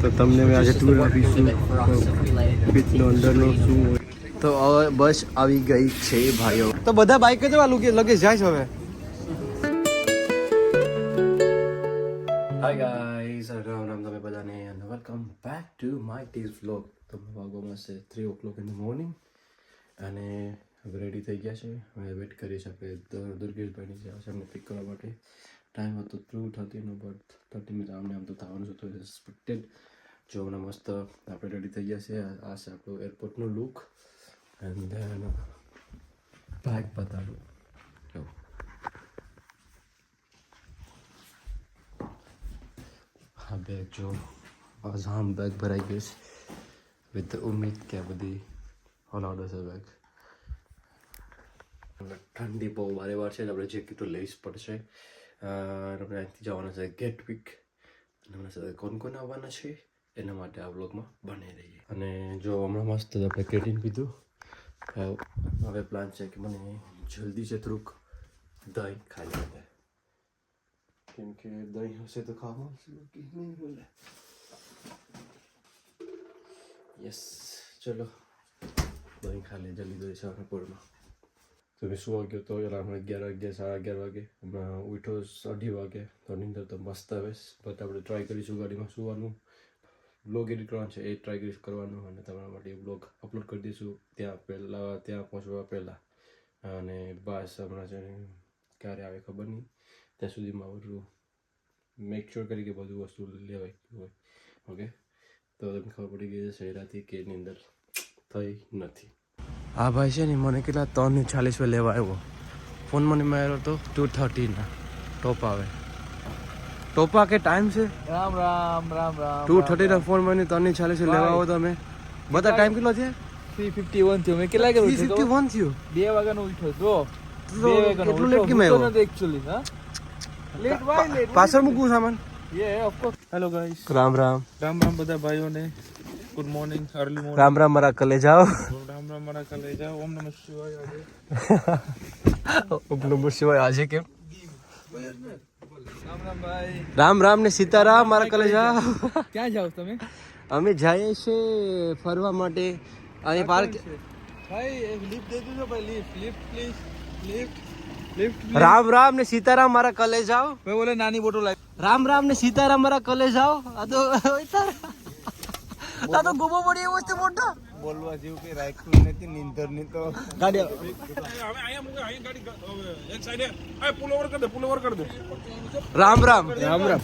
તો તમને મેં આજે ટૂર આપીશું બીચનો અંદરનો શું હોય. તો હવે બસ આવી ગઈ છે ભાઈઓ. તો બધા બાઈક જ લગે જાય છે હવે. હાય ગાઈઝ, રામ રામ તમે બધાને અને welcome back to my tease vlog. તો વાગવામાં છે 3 o'clock in the morning અને હવે રેડી થઈ ગયા છે. હવે વેટ કરીએ છીએ આપણે દુર્ગેશભાઈની જે આવશે અમને પિક કરવા માટે. ટાઈમ હતો 2:30 બટ 30 મિનિટ આમને આમ તો થવાનું જ હતું એક્સપેક્ટેડ. જો હમણાં મસ્ત આપણે રેડી થઈ ગયા છે. આ છે આપણું એરપોર્ટનો લુક એન્ડ ધેન બેગ બતાડું. હા બેગ જો આમ બેગ ભરાઈ ગયું છે વિથ ઉમ્મીદ કે આ બધી હોલાઉડ હશે બેગ. ઠંડી બહુ વારે વાર છે આપણે જેકેટ તો લઈ જ પડશે. આપણે અહીંથી જવાના છે ગેટવિક અને હમણાં સાથે કોણ કોણ આવવાના છે એના માટે આ વ્લોગમાં બની રહીએ. અને જો હમણાં મસ્ત આપણે કેટીન પીધું. હવે પ્લાન છે કે મને જલ્દી છે થોડુંક દહીં ખાઈ લેવા, કેમ કે દહીં હશે તો ખાવા નહીં બોલે. યસ ચલો દહીં ખા લે જલ્દી દહીં છે પોળમાં. તો મેં સુવા ગયો તો હમણાં 11 વાગે 11:30 વાગે. હમણાં ઉઠો 2:30 વાગે. તો નીંદર તો મસ્ત આવે બટ આપણે ટ્રાય કરીશું ગાડીમાં સુવાનું. બ્લોગ એડિટ કરવાનું છે એ ટ્રાય કરીશું કરવાનું અને તમારા માટે બ્લોગ અપલોડ કરી દઈશું ત્યાં પહોંચવા પહેલાં. અને બસ હમણાં છે ક્યારે આવે ખબર નહીં, ત્યાં સુધીમાં બધું મેક શ્યોર કરી કે બધું વસ્તુ લેવાય હોય. ઓકે તો તમને ખબર પડી ગઈ છે શહેરાથી કે એની અંદર થઈ નથી. હા ભાઈ છે ને મને કેટલા 3:40 લેવા આવ્યો. ફોન મને માર્યો તો 2:30 ટોપ આવે. ટોપા કે ટાઈમ છે? રામ રામ રામ રામ. 2:30 ફોન મને 3:40 લેવા આવો તમે. બધા ટાઈમ કેટલો છે? 3:51 થયો. મેં કેટલા વાગે ઉઠ્યો? 3:51 થયું. 2 વાગ્યાનો ઉઠ્યો. જો 2 વાગ્યાનો એટલું લેટ કેમ આવ્યો? એક્ચ્યુઅલી હા લેટ વાય લેટ. પાછળ મૂકું સામાન. યે of course. Hello guys. Ram Ram. Ram Ram બધા ભાઈઓને. Good morning, early morning. Ram Ram મારા કલે જાઓ. રામ રામ મારા કલે જાઓ. ઓમ નમઃ શિવાય. ઓમ નમઃ શિવાય. આજે કેમ? રામ રામ ભાઈ. રામ રામ ને સીતારામ મારા કલે જાઓ. ક્યાં જાવ તમે? અમે જઈએ છીએ ફરવા માટે. અહીં પાર્ક. ભાઈ એક લિફ્ટ દે દો ભાઈ. Lift please. Lift Ram Ram ને સીતારામ મારા કલે જાઓ. ભાઈ બોલે નાની બોટલ લાવ. રામ રામ ને સીતારામ મારા કલે જાઓ. આ તો આ તો ગોબો પડી એવો છે મોટો. બોલવા જેવું કે રાખ્યું નથી નીંદર ની તો ગાડી રામ રામ રામ રામ.